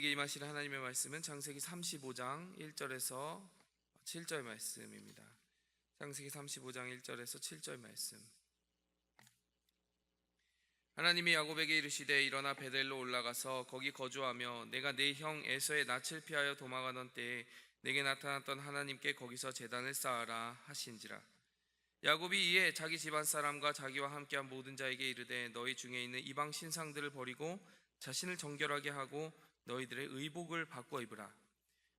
우리에게 임하시는 하나님의 말씀은 창세기 35장 1절에서 7절 말씀입니다. 창세기 35장 1절에서 7절 말씀. 하나님이 야곱에게 이르시되 일어나 베델로 올라가서 거기 거주하며 내가 네 형 에서의 낯을 피하여 도망하던 때에 내게 나타났던 하나님께 거기서 제단을 쌓아라 하신지라. 야곱이 이에 자기 집안 사람과 자기와 함께한 모든 자에게 이르되 너희 중에 있는 이방 신상들을 버리고 자신을 정결하게 하고 너희들의 의복을 바꿔 입으라.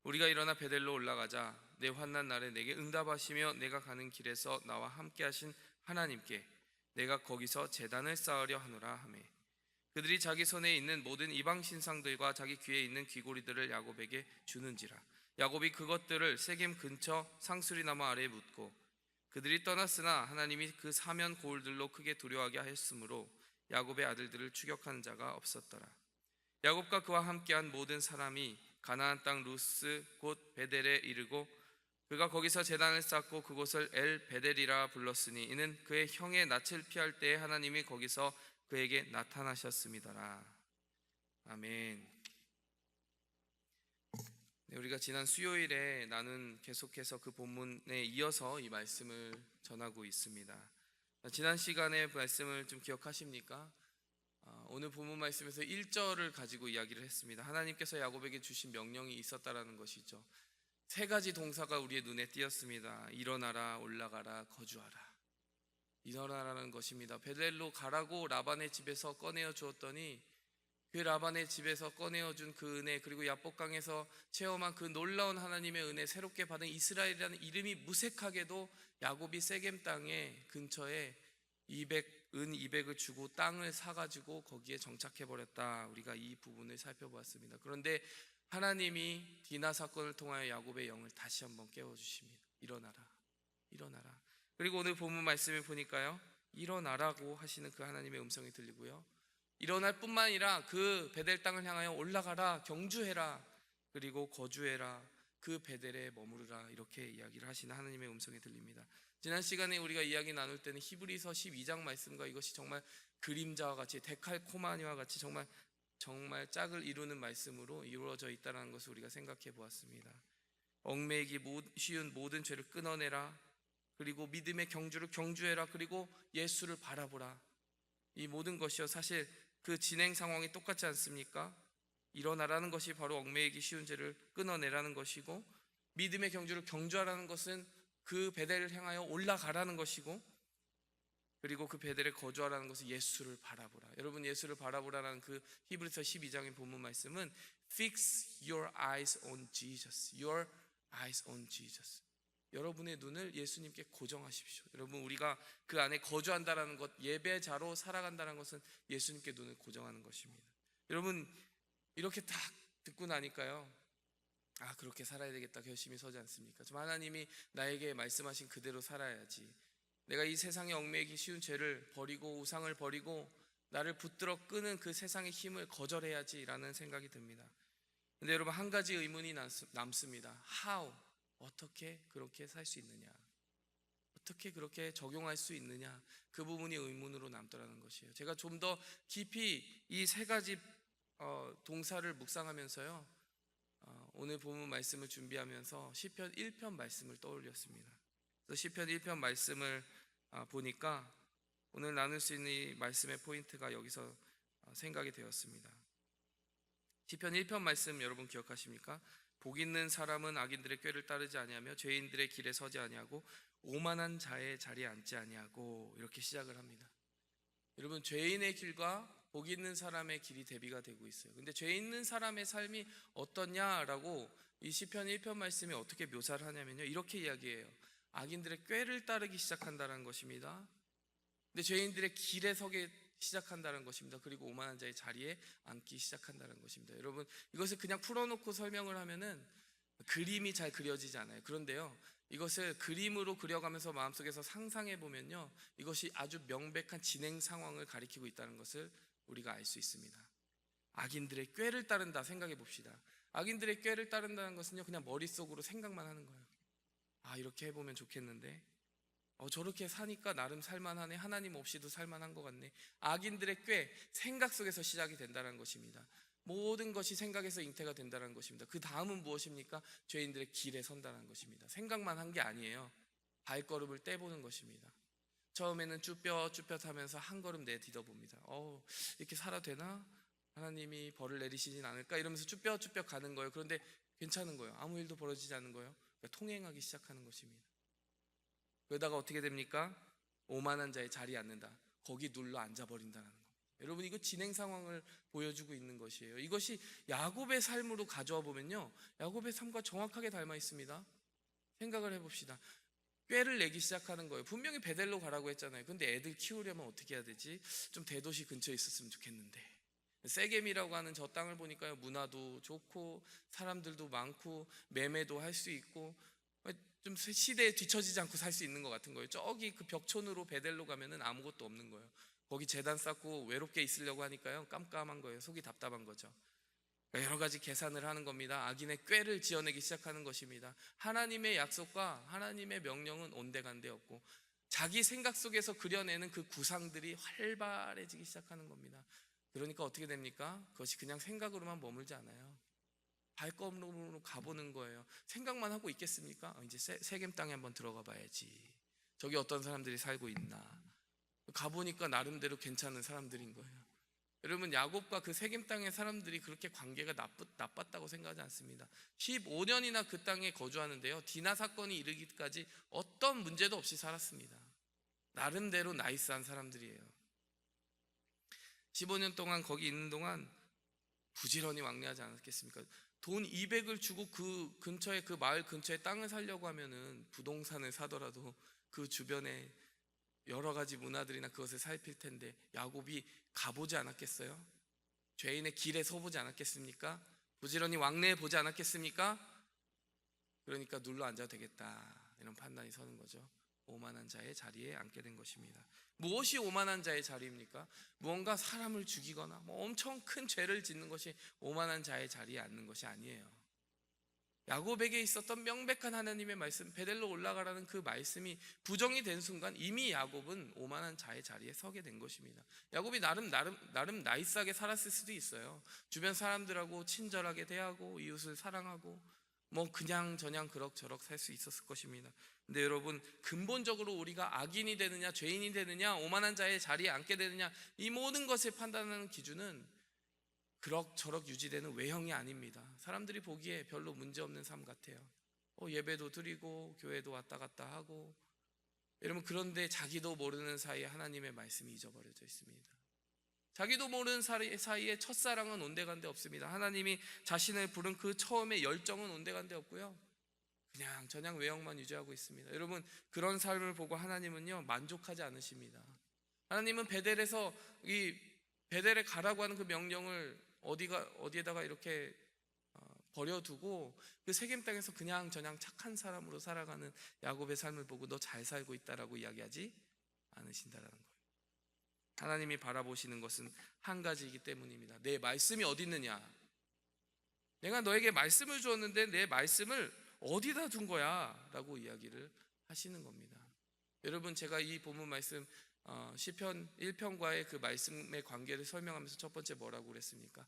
우리가 일어나 베델로 올라가자. 내 환난 날에 내게 응답하시며 내가 가는 길에서 나와 함께 하신 하나님께 내가 거기서 제단을 쌓으려 하노라 하매, 그들이 자기 손에 있는 모든 이방 신상들과 자기 귀에 있는 귀고리들을 야곱에게 주는지라. 야곱이 그것들을 세겜 근처 상수리나무 아래에 묻고 그들이 떠났으나 하나님이 그 사면 고울들로 크게 두려워하게 하였으므로 야곱의 아들들을 추격하는 자가 없었더라. 야곱과 그와 함께한 모든 사람이 가나안 땅 루스 곧 베델에 이르고 그가 거기서 제단을 쌓고 그곳을 엘 베델이라 불렀으니 이는 그의 형의 낯을 피할 때에 하나님이 거기서 그에게 나타나셨음이더라. 아멘. 네, 우리가 지난 수요일에 나는 계속해서 그 본문에 이어서 이 말씀을 전하고 있습니다. 지난 시간의 말씀을 좀 기억하십니까? 오늘 본문 말씀에서 1절을 가지고 이야기를 했습니다. 하나님께서 야곱에게 주신 명령이 있었다라는 것이죠. 세 가지 동사가 우리의 눈에 띄었습니다. 일어나라, 올라가라, 거주하라. 일어나라는 것입니다. 베델로 가라고 라반의 집에서 꺼내어 주었더니 그 라반의 집에서 꺼내어 준 그 은혜, 그리고 야복강에서 체험한 그 놀라운 하나님의 은혜, 새롭게 받은 이스라엘이라는 이름이 무색하게도 야곱이 세겜 땅에 근처에 은 200을 주고 땅을 사가지고 거기에 정착해버렸다. 우리가 이 부분을 살펴보았습니다. 그런데 하나님이 디나 사건을 통하여 야곱의 영을 다시 한번 깨워주십니다. 일어나라, 일어나라. 그리고 오늘 본문 말씀을 보니까요, 일어나라고 하시는 그 하나님의 음성이 들리고요, 일어날 뿐만 아니라 그 베델 땅을 향하여 올라가라, 경주해라, 그리고 거주해라, 그 베델에 머무르라, 이렇게 이야기를 하시는 하나님의 음성이 들립니다. 지난 시간에 우리가 이야기 나눌 때는 히브리서 12장 말씀과 이것이 정말 그림자와 같이 데칼코마니와 같이 정말 짝을 이루는 말씀으로 이루어져 있다는 것을 우리가 생각해 보았습니다. 얽매이기 쉬운 모든 죄를 끊어내라, 그리고 믿음의 경주를 경주해라, 그리고 예수를 바라보라. 이 모든 것이요, 사실 그 진행 상황이 똑같지 않습니까? 일어나라는 것이 바로 얽매이기 쉬운 죄를 끊어내라는 것이고, 믿음의 경주를 경주하라는 것은 그 베델을 향하여 올라가라는 것이고, 그리고 그 베델에 거주하라는 것은 예수를 바라보라. 여러분, 예수를 바라보라는 그 히브리서 12장의 본문 말씀은 Fix your eyes on Jesus. Your eyes on Jesus. 여러분의 눈을 예수님께 고정하십시오. 여러분, 우리가 그 안에 거주한다라는 것, 예배자로 살아간다는 것은 예수님께 눈을 고정하는 것입니다. 여러분, 이렇게 딱 듣고 나니까요, 그렇게 살아야 되겠다 결심이 서지 않습니까? 좀 하나님이 나에게 말씀하신 그대로 살아야지, 내가 이 세상에 얽매이기 쉬운 죄를 버리고 우상을 버리고 나를 붙들어 끄는 그 세상의 힘을 거절해야지라는 생각이 듭니다. 근데 여러분, 한 가지 의문이 남습니다. How? 어떻게 그렇게 살 수 있느냐? 어떻게 그렇게 적용할 수 있느냐? 그 부분이 의문으로 남더라는 것이에요. 제가 좀 더 깊이 이 세 가지 동사를 묵상하면서요, 오늘 본문 말씀을 준비하면서 시편 1편 말씀을 떠올렸습니다. 그래서 시편 1편 말씀을 보니까 오늘 나눌 수 있는 이 말씀의 포인트가 여기서 생각이 되었습니다. 시편 1편 말씀 여러분 기억하십니까? 복 있는 사람은 악인들의 꾀를 따르지 아니하며 죄인들의 길에 서지 아니하고 오만한 자의 자리에 앉지 아니하고, 이렇게 시작을 합니다. 여러분, 죄인의 길과 복 있는 사람의 길이 대비가 되고 있어요. 근데 죄 있는 사람의 삶이 어떠냐라고 이 시편 1편 말씀이 어떻게 묘사를 하냐면요, 이렇게 이야기해요. 악인들의 꾀를 따르기 시작한다는 것입니다. 근데 죄인들의 길에 서기 시작한다는 것입니다. 그리고 오만한 자의 자리에 앉기 시작한다는 것입니다. 여러분, 이것을 그냥 풀어놓고 설명을 하면은 그림이 잘 그려지지 않아요. 그런데요, 이것을 그림으로 그려가면서 마음속에서 상상해 보면요, 이것이 아주 명백한 진행 상황을 가리키고 있다는 것을 우리가 알 수 있습니다. 악인들의 꾀를 따른다 생각해 봅시다. 악인들의 꾀를 따른다는 것은요, 그냥 머릿속으로 생각만 하는 거예요. 이렇게 해보면 좋겠는데, 저렇게 사니까 나름 살만하네, 하나님 없이도 살만한 것 같네. 악인들의 꾀, 생각 속에서 시작이 된다는 것입니다. 모든 것이 생각에서 잉태가 된다는 것입니다. 그 다음은 무엇입니까? 죄인들의 길에 선다는 것입니다. 생각만 한 게 아니에요. 발걸음을 떼보는 것입니다. 처음에는 쭈뼛쭈뼛 하면서 한 걸음 내디뎌 봅니다. 이렇게 살아도 되나? 하나님이 벌을 내리시진 않을까? 이러면서 쭈뼛쭈뼛 가는 거예요. 그런데 괜찮은 거예요. 아무 일도 벌어지지 않은 거예요. 그러니까 통행하기 시작하는 것입니다. 그러다가 어떻게 됩니까? 오만한 자의 자리에 앉는다. 거기 눌러 앉아버린다는 거. 여러분, 이거 진행 상황을 보여주고 있는 것이에요. 이것이 야곱의 삶으로 가져와 보면요, 야곱의 삶과 정확하게 닮아 있습니다. 생각을 해봅시다. 꾀를 내기 시작하는 거예요. 분명히 베델로 가라고 했잖아요. 근데 애들 키우려면 어떻게 해야 되지? 좀 대도시 근처에 있었으면 좋겠는데, 세겜이라고 하는 저 땅을 보니까요, 문화도 좋고 사람들도 많고 매매도 할 수 있고 좀 시대에 뒤처지지 않고 살 수 있는 것 같은 거예요. 저기 그 벽촌으로 베델로 가면은 아무것도 없는 거예요. 거기 제단 쌓고 외롭게 있으려고 하니까요, 깜깜한 거예요. 속이 답답한 거죠. 여러 가지 계산을 하는 겁니다. 악인의 꾀를 지어내기 시작하는 것입니다. 하나님의 약속과 하나님의 명령은 온데간데 없고 자기 생각 속에서 그려내는 그 구상들이 활발해지기 시작하는 겁니다. 그러니까 어떻게 됩니까? 그것이 그냥 생각으로만 머물지 않아요. 발걸음으로 가보는 거예요. 생각만 하고 있겠습니까? 이제 세겜 땅에 한번 들어가 봐야지. 저기 어떤 사람들이 살고 있나. 가보니까 나름대로 괜찮은 사람들인 거예요. 여러분, 야곱과 그 세겜 땅의 사람들이 그렇게 관계가 나빴다고 생각하지 않습니다. 15년이나 그 땅에 거주하는데요, 디나 사건이 이르기까지 어떤 문제도 없이 살았습니다. 나름대로 나이스한 사람들이에요. 15년 동안 거기 있는 동안 부지런히 왕래하지 않았겠습니까? 돈 200을 주고 그 근처에, 그 마을 근처에 땅을 사려고 하면은 부동산을 사더라도 그 주변에 여러 가지 문화들이나 그것을 살필 텐데 야곱이 가보지 않았겠어요? 죄인의 길에 서보지 않았겠습니까? 부지런히 왕래해 보지 않았겠습니까? 그러니까 눌러 앉아도 되겠다, 이런 판단이 서는 거죠. 오만한 자의 자리에 앉게 된 것입니다. 무엇이 오만한 자의 자리입니까? 무언가 사람을 죽이거나 엄청 큰 죄를 짓는 것이 오만한 자의 자리에 앉는 것이 아니에요. 야곱에게 있었던 명백한 하나님의 말씀, 베델로 올라가라는 그 말씀이 부정이 된 순간 이미 야곱은 오만한 자의 자리에 서게 된 것입니다. 야곱이 나름 나이스하게 살았을 수도 있어요. 주변 사람들하고 친절하게 대하고 이웃을 사랑하고 그냥 저냥 그럭저럭 살 수 있었을 것입니다. 근데 여러분, 근본적으로 우리가 악인이 되느냐 죄인이 되느냐 오만한 자의 자리에 앉게 되느냐, 이 모든 것을 판단하는 기준은 그럭저럭 유지되는 외형이 아닙니다. 사람들이 보기에 별로 문제없는 삶 같아요. 예배도 드리고 교회도 왔다 갔다 하고, 여러분, 그런데 자기도 모르는 사이에 하나님의 말씀이 잊어버려져 있습니다. 자기도 모르는 사이에 첫사랑은 온데간데 없습니다. 하나님이 자신을 부른 그 처음의 열정은 온데간데 없고요, 그냥 저냥 외형만 유지하고 있습니다. 여러분, 그런 삶을 보고 하나님은요, 만족하지 않으십니다. 하나님은 베델에서 이 베델에 가라고 하는 그 명령을 어디에다가 이렇게 버려두고 그 세겜 땅에서 그냥 저냥 착한 사람으로 살아가는 야곱의 삶을 보고 너 잘 살고 있다라고 이야기하지 않으신다라는 거예요. 하나님이 바라보시는 것은 한 가지이기 때문입니다. 내 말씀이 어디 있느냐? 내가 너에게 말씀을 주었는데 내 말씀을 어디다 둔 거야? 라고 이야기를 하시는 겁니다. 여러분, 제가 이 본문 말씀 시편 1편과의 그 말씀의 관계를 설명하면서 첫 번째 뭐라고 그랬습니까?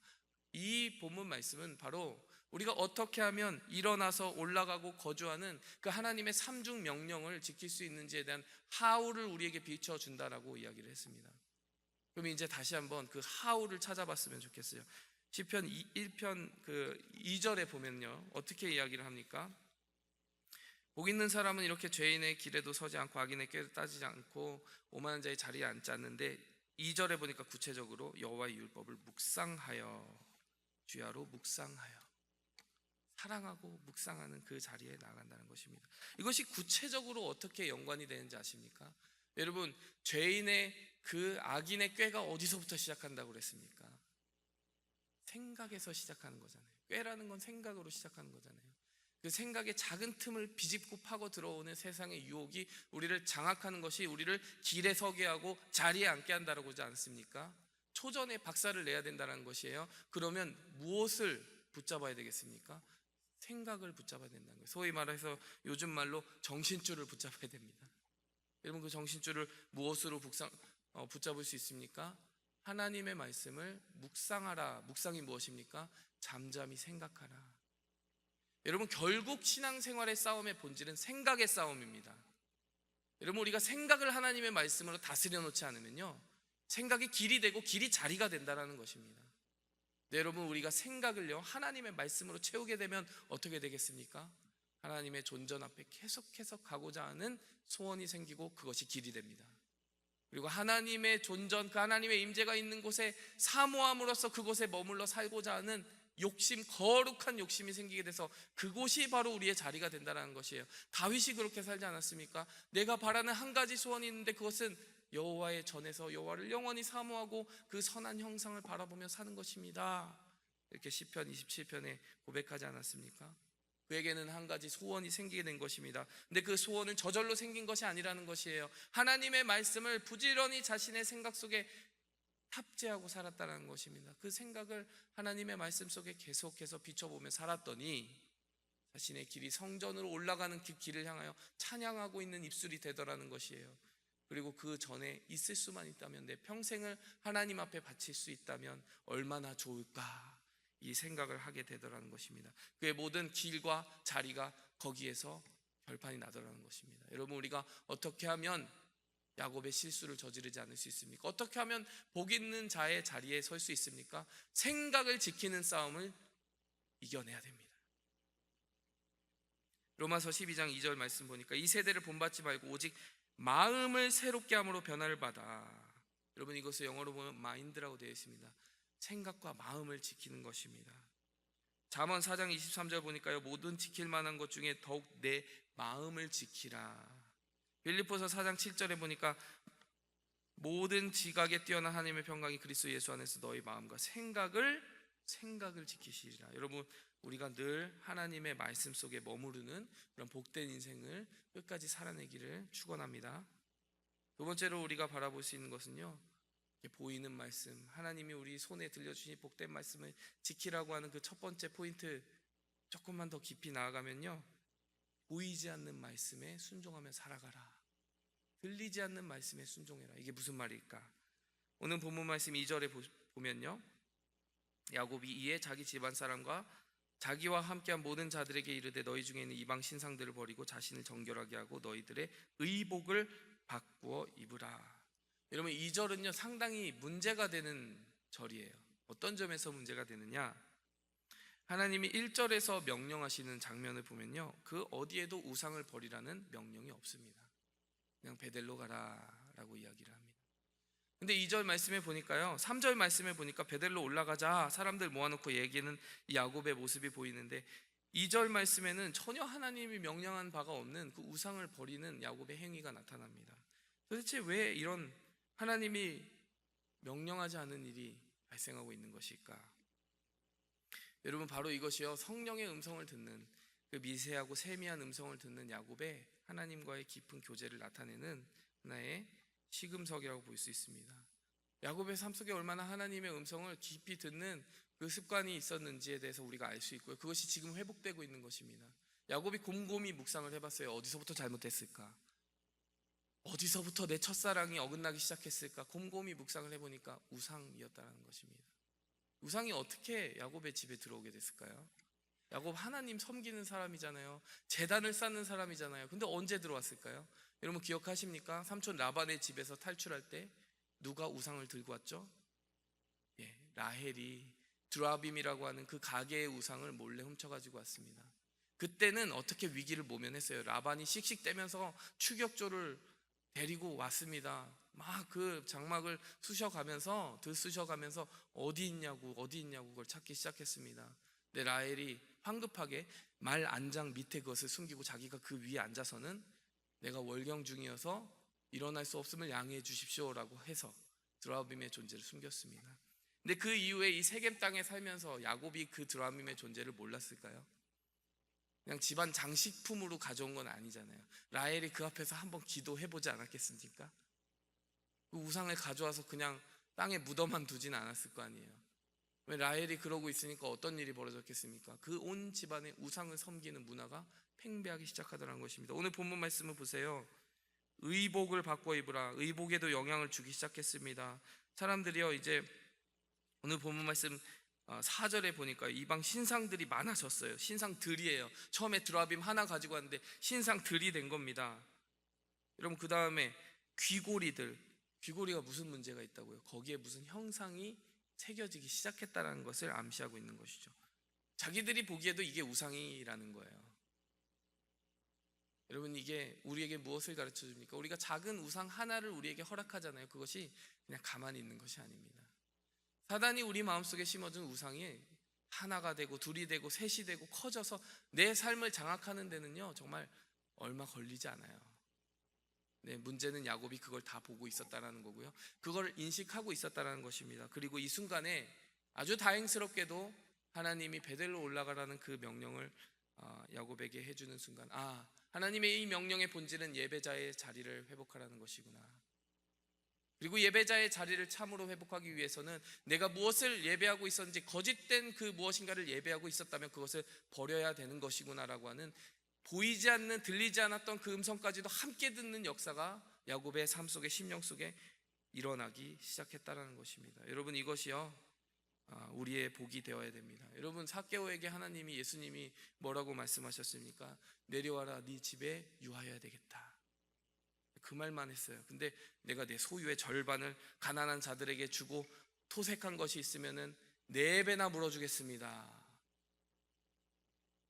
이 본문 말씀은 바로 우리가 어떻게 하면 일어나서 올라가고 거주하는 그 하나님의 삼중 명령을 지킬 수 있는지에 대한 하우를 우리에게 비춰준다라고 이야기를 했습니다. 그럼 이제 다시 한번 그 하우를 찾아봤으면 좋겠어요. 시편 1편 그 2절에 보면요, 어떻게 이야기를 합니까? 복 있는 사람은 이렇게 죄인의 길에도 서지 않고 악인의 꾀를 따지지 않고 오만한 자의 자리에 앉지 않는데, 2절에 보니까 구체적으로 여호와의 율법을 묵상하여, 주야로 묵상하여, 사랑하고 묵상하는 그 자리에 나간다는 것입니다. 이것이 구체적으로 어떻게 연관이 되는지 아십니까? 여러분, 죄인의 그 악인의 꾀가 어디서부터 시작한다고 그랬습니까? 생각에서 시작하는 거잖아요. 꾀라는 건 생각으로 시작하는 거잖아요. 그 생각의 작은 틈을 비집고 파고 들어오는 세상의 유혹이 우리를 장악하는 것이 우리를 길에 서게 하고 자리에 앉게 한다고 하지 않습니까? 초전에 박살을 내야 된다는 것이에요. 그러면 무엇을 붙잡아야 되겠습니까? 생각을 붙잡아야 된다는 거예요. 소위 말해서 요즘 말로 정신줄을 붙잡아야 됩니다. 여러분, 그 정신줄을 무엇으로 붙잡을 수 있습니까? 하나님의 말씀을 묵상하라. 묵상이 무엇입니까? 잠잠히 생각하라. 여러분, 결국 신앙생활의 싸움의 본질은 생각의 싸움입니다. 여러분, 우리가 생각을 하나님의 말씀으로 다스려 놓지 않으면요, 생각이 길이 되고 길이 자리가 된다는 것입니다. 네, 여러분, 우리가 생각을요 하나님의 말씀으로 채우게 되면 어떻게 되겠습니까? 하나님의 존전 앞에 계속해서 가고자 하는 소원이 생기고 그것이 길이 됩니다. 그리고 하나님의 존전, 그 하나님의 임재가 있는 곳에 사모함으로써 그곳에 머물러 살고자 하는 욕심, 거룩한 욕심이 생기게 돼서 그곳이 바로 우리의 자리가 된다는 것이에요. 다윗이 그렇게 살지 않았습니까? 내가 바라는 한 가지 소원이 있는데 그것은 여호와의 전에서 여호와를 영원히 사모하고 그 선한 형상을 바라보며 사는 것입니다. 이렇게 시편 27편에 고백하지 않았습니까? 그에게는 한 가지 소원이 생기게 된 것입니다. 근데 그 소원은 저절로 생긴 것이 아니라는 것이에요. 하나님의 말씀을 부지런히 자신의 생각 속에 탑재하고 살았다는 것입니다. 그 생각을 하나님의 말씀 속에 계속해서 비춰보며 살았더니 자신의 길이 성전으로 올라가는 그 길을 향하여 찬양하고 있는 입술이 되더라는 것이에요. 그리고 그 전에 있을 수만 있다면, 내 평생을 하나님 앞에 바칠 수 있다면 얼마나 좋을까, 이 생각을 하게 되더라는 것입니다. 그의 모든 길과 자리가 거기에서 결판이 나더라는 것입니다. 여러분, 우리가 어떻게 하면 야곱의 실수를 저지르지 않을 수 있습니까? 어떻게 하면 복 있는 자의 자리에 설 수 있습니까? 생각을 지키는 싸움을 이겨내야 됩니다. 로마서 12장 2절 말씀 보니까 이 세대를 본받지 말고 오직 마음을 새롭게 함으로 변화를 받아. 여러분, 이것을 영어로 보면 마인드라고 되어 있습니다. 생각과 마음을 지키는 것입니다. 잠언 4장 23절 보니까요, 모든 지킬 만한 것 중에 더욱 내 마음을 지키라. 빌립보서 4장 7절에 보니까 모든 지각에 뛰어난 하나님의 평강이 그리스도 예수 안에서 너희 마음과 생각을 지키시리라. 여러분, 우리가 늘 하나님의 말씀 속에 머무르는 그런 복된 인생을 끝까지 살아내기를 축원합니다. 두 번째로 우리가 바라볼 수 있는 것은요, 보이는 말씀, 하나님이 우리 손에 들려주신 복된 말씀을 지키라고 하는 그 첫 번째 포인트, 조금만 더 깊이 나아가면요, 보이지 않는 말씀에 순종하며 살아가라. 들리지 않는 말씀에 순종해라. 이게 무슨 말일까? 오늘 본문 말씀 2절에 보면요, 야곱이 이에 자기 집안 사람과 자기와 함께한 모든 자들에게 이르되 너희 중에 있는 이방 신상들을 버리고 자신을 정결하게 하고 너희들의 의복을 바꾸어 입으라. 여러분, 이 절은요 상당히 문제가 되는 절이에요. 어떤 점에서 문제가 되느냐? 하나님이 1절에서 명령하시는 장면을 보면요, 그 어디에도 우상을 버리라는 명령이 없습니다. 그냥 베델로 가라 라고 이야기를 합니다. 근데 2절 말씀에 보니까요, 3절 말씀에 보니까 베델로 올라가자, 사람들 모아놓고 얘기하는 이 야곱의 모습이 보이는데 2절 말씀에는 전혀 하나님이 명령한 바가 없는 그 우상을 버리는 야곱의 행위가 나타납니다. 도대체 왜 이런 하나님이 명령하지 않은 일이 발생하고 있는 것일까? 여러분, 바로 이것이요, 성령의 음성을 듣는, 그 미세하고 세미한 음성을 듣는 야곱의 하나님과의 깊은 교제를 나타내는 하나의 시금석이라고 볼 수 있습니다. 야곱의 삶 속에 얼마나 하나님의 음성을 깊이 듣는 그 습관이 있었는지에 대해서 우리가 알 수 있고요, 그것이 지금 회복되고 있는 것입니다. 야곱이 곰곰이 묵상을 해봤어요. 어디서부터 잘못했을까? 어디서부터 내 첫사랑이 어긋나기 시작했을까? 곰곰이 묵상을 해보니까 우상이었다는 것입니다. 우상이 어떻게 야곱의 집에 들어오게 됐을까요? 야곱 하나님 섬기는 사람이잖아요. 제단을 쌓는 사람이잖아요. 근데 언제 들어왔을까요? 여러분, 기억하십니까? 삼촌 라반의 집에서 탈출할 때 누가 우상을 들고 왔죠? 라헬이 드라빔이라고 하는 그 가게의 우상을 몰래 훔쳐가지고 왔습니다. 그때는 어떻게 위기를 모면했어요? 라반이 씩씩대면서 추격조를 데리고 왔습니다. 막 그 장막을 들쑤셔가면서 어디 있냐고 그걸 찾기 시작했습니다. 근데 라헬이 황급하게 말 안장 밑에 그것을 숨기고 자기가 그 위에 앉아서는 내가 월경 중이어서 일어날 수 없음을 양해해 주십시오라고 해서 드라빔의 존재를 숨겼습니다. 근데 그 이후에 이 세겜 땅에 살면서 야곱이 그 드라빔의 존재를 몰랐을까요? 그냥 집안 장식품으로 가져온 건 아니잖아요. 라헬이 그 앞에서 한번 기도해보지 않았겠습니까? 그 우상을 가져와서 그냥 땅에 묻어만 두진 않았을 거 아니에요. 왜 라헬이 그러고 있으니까 어떤 일이 벌어졌겠습니까? 그 온 집안의 우상을 섬기는 문화가 팽배하기 시작하더라는 것입니다. 오늘 본문 말씀을 보세요. 의복을 바꿔 입으라. 의복에도 영향을 주기 시작했습니다. 사람들이요, 이제 오늘 본문 말씀 4절에 보니까 이방 신상들이 많아졌어요. 신상들이에요. 처음에 드라빔 하나 가지고 왔는데 신상들이 된 겁니다. 여러분, 그 다음에 귀고리가 무슨 문제가 있다고요? 거기에 무슨 형상이 새겨지기 시작했다는 것을 암시하고 있는 것이죠. 자기들이 보기에도 이게 우상이라는 거예요. 여러분, 이게 우리에게 무엇을 가르쳐 줍니까? 우리가 작은 우상 하나를 우리에게 허락하잖아요. 그것이 그냥 가만히 있는 것이 아닙니다. 사단이 우리 마음속에 심어준 우상이 하나가 되고 둘이 되고 셋이 되고 커져서 내 삶을 장악하는 데는요, 정말 얼마 걸리지 않아요. 네, 문제는 야곱이 그걸 다 보고 있었다는 거고요, 그걸 인식하고 있었다는 것입니다. 그리고 이 순간에 아주 다행스럽게도 하나님이 베델로 올라가라는 그 명령을 야곱에게 해주는 순간, 하나님의 이 명령의 본질은 예배자의 자리를 회복하라는 것이구나. 그리고 예배자의 자리를 참으로 회복하기 위해서는 내가 무엇을 예배하고 있었는지, 거짓된 그 무엇인가를 예배하고 있었다면 그것을 버려야 되는 것이구나라고 하는, 보이지 않는, 들리지 않았던 그 음성까지도 함께 듣는 역사가 야곱의 삶 속에, 심령 속에 일어나기 시작했다는 것입니다. 여러분, 이것이요, 우리의 복이 되어야 됩니다. 여러분, 삭개오에게 하나님이, 예수님이 뭐라고 말씀하셨습니까? 내려와라, 네 집에 유하여야 되겠다. 그 말만 했어요. 근데 내가 내 소유의 절반을 가난한 자들에게 주고 토색한 것이 있으면은 4배나 물어주겠습니다.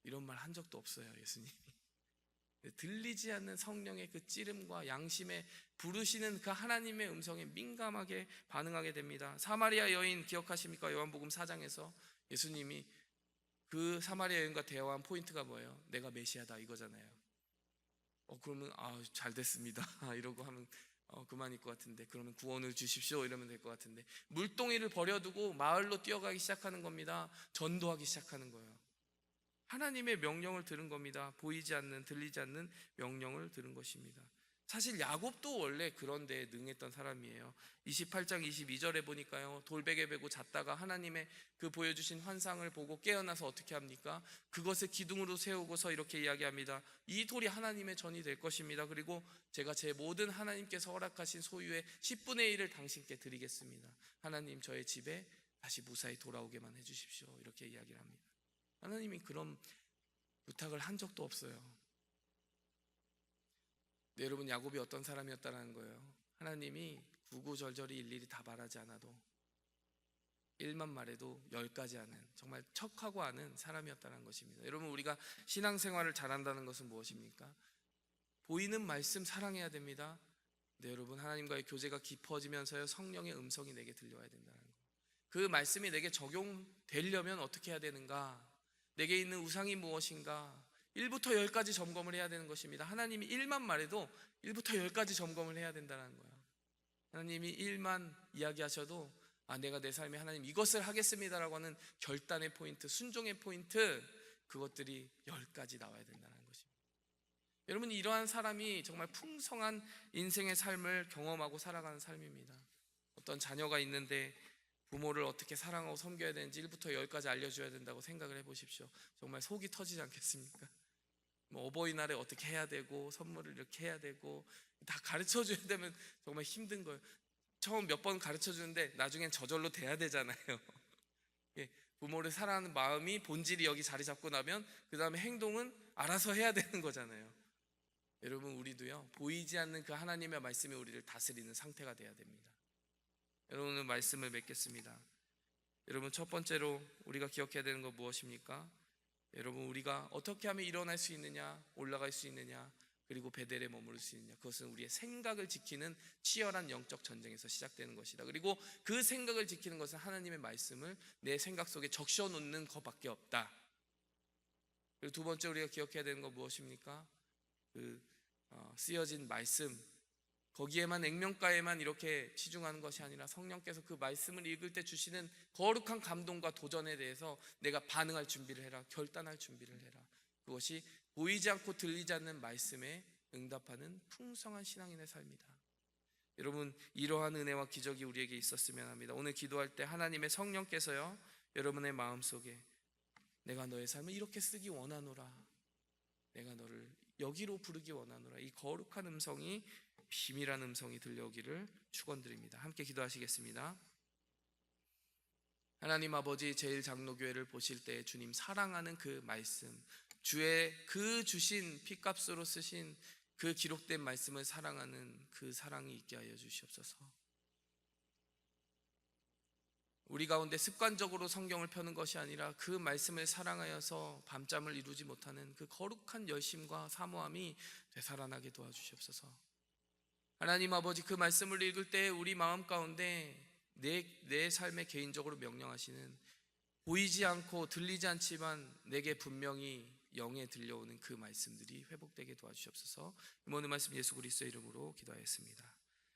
이런 말 한 적도 없어요, 예수님이. 들리지 않는 성령의 그 찌름과 양심에 부르시는 그 하나님의 음성에 민감하게 반응하게 됩니다. 사마리아 여인 기억하십니까? 요한복음 4장에서 예수님이 그 사마리아 여인과 대화한 포인트가 뭐예요? 내가 메시아다, 이거잖아요. 그러면 잘 됐습니다 이러고 하면 그만일 것 같은데, 그러면 구원을 주십시오 이러면 될 것 같은데, 물동이를 버려두고 마을로 뛰어가기 시작하는 겁니다. 전도하기 시작하는 거예요. 하나님의 명령을 들은 겁니다. 보이지 않는, 들리지 않는 명령을 들은 것입니다. 사실 야곱도 원래 그런 데에 능했던 사람이에요. 28장 22절에 보니까요, 돌베개 베고 잤다가 하나님의 그 보여주신 환상을 보고 깨어나서 어떻게 합니까? 그것을 기둥으로 세우고서 이렇게 이야기합니다. 이 돌이 하나님의 전이 될 것입니다. 그리고 제가 제 모든 하나님께서 허락하신 소유의 10분의 1을 당신께 드리겠습니다. 하나님, 저의 집에 다시 무사히 돌아오게만 해주십시오. 이렇게 이야기를 합니다. 하나님이 그런 부탁을 한 적도 없어요. 네, 여러분, 야곱이 어떤 사람이었다는 거예요? 하나님이 구구절절히 일일이 다 말하지 않아도 1만 말해도 10가지 하는, 정말 척하고 아는 사람이었다는 것입니다. 여러분, 우리가 신앙생활을 잘한다는 것은 무엇입니까? 보이는 말씀 사랑해야 됩니다. 네, 여러분, 하나님과의 교제가 깊어지면서요, 성령의 음성이 내게 들려와야 된다는 거. 그 말씀이 내게 적용되려면 어떻게 해야 되는가? 내게 있는 우상이 무엇인가? 1부터 10까지 점검을 해야 되는 것입니다. 하나님이 1만 말해도 1부터 10까지 점검을 해야 된다는 거예요. 하나님이 1만 이야기하셔도 내가 내 삶에 하나님 이것을 하겠습니다라고 하는 결단의 포인트, 순종의 포인트, 그것들이 10가지 나와야 된다는 것입니다. 여러분, 이러한 사람이 정말 풍성한 인생의 삶을 경험하고 살아가는 삶입니다. 어떤 자녀가 있는데 부모를 어떻게 사랑하고 섬겨야 되는지 1부터 10까지 알려줘야 된다고 생각을 해보십시오. 정말 속이 터지지 않겠습니까? 어버이날에 어떻게 해야 되고, 선물을 이렇게 해야 되고, 다 가르쳐줘야 되면 정말 힘든 거예요. 처음 몇 번 가르쳐주는데 나중엔 저절로 돼야 되잖아요. 부모를 사랑하는 마음이, 본질이 여기 자리 잡고 나면 그 다음에 행동은 알아서 해야 되는 거잖아요. 여러분, 우리도요, 보이지 않는 그 하나님의 말씀이 우리를 다스리는 상태가 돼야 됩니다. 여러분은 말씀을 맺겠습니다. 여러분, 첫 번째로 우리가 기억해야 되는 건 무엇입니까? 여러분, 우리가 어떻게 하면 일어날 수 있느냐, 올라갈 수 있느냐, 그리고 베델에 머무를 수 있느냐, 그것은 우리의 생각을 지키는 치열한 영적 전쟁에서 시작되는 것이다. 그리고 그 생각을 지키는 것은 하나님의 말씀을 내 생각 속에 적셔 놓는 것밖에 없다. 그리고 두 번째 우리가 기억해야 되는 건 무엇입니까? 쓰여진 말씀, 거기에만, 액면가에만 이렇게 치중하는 것이 아니라 성령께서 그 말씀을 읽을 때 주시는 거룩한 감동과 도전에 대해서 내가 반응할 준비를 해라, 결단할 준비를 해라. 그것이 보이지 않고 들리지 않는 말씀에 응답하는 풍성한 신앙인의 삶이다. 여러분, 이러한 은혜와 기적이 우리에게 있었으면 합니다. 오늘 기도할 때 하나님의 성령께서요, 여러분의 마음속에 내가 너의 삶을 이렇게 쓰기 원하노라, 내가 너를 여기로 부르기 원하노라, 이 거룩한 음성이 비밀한 음성이 들려오기를 축원드립니다. 함께 기도하시겠습니다. 하나님 아버지, 제일장로교회를 보실 때 주님 사랑하는 그 말씀, 주의 그 주신 피값으로 쓰신 그 기록된 말씀을 사랑하는 그 사랑이 있게 하여 주시옵소서. 우리 가운데 습관적으로 성경을 펴는 것이 아니라 그 말씀을 사랑하여서 밤잠을 이루지 못하는 그 거룩한 열심과 사모함이 되살아나게 도와주시옵소서. 하나님 아버지, 그 말씀을 읽을 때 우리 마음 가운데 내 삶에 개인적으로 명령하시는, 보이지 않고 들리지 않지만 내게 분명히 영에 들려오는 그 말씀들이 회복되게 도와주시옵소서. 모든 말씀 예수 그리스도의 이름으로 기도하였습니다.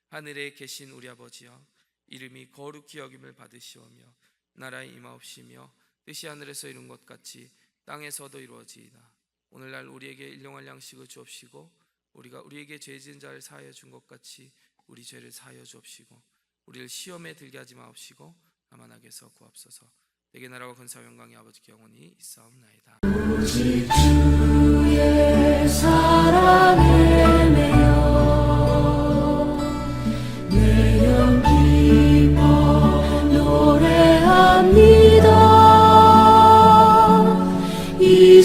하늘에 계신 우리 아버지여, 이름이 거룩히 여김을 받으시오며 나라의 임하옵시며 뜻이 하늘에서 이룬 것 같이 땅에서도 이루어지이다. 오늘날 우리에게 일용할 양식을 주옵시고 우리가 우리에게 죄 지은 자를 사하여 준 것 같이 우리 죄를 사하여 주옵시고 우리를 시험에 들게 하지 마옵시고 다만 악에서 구하옵소서. 내게 나라와 권세와 영광이 아버지께 영원히 있사옵나이다. 오직 주의 사랑에 매여 내 영 기뻐 노래합니다. 이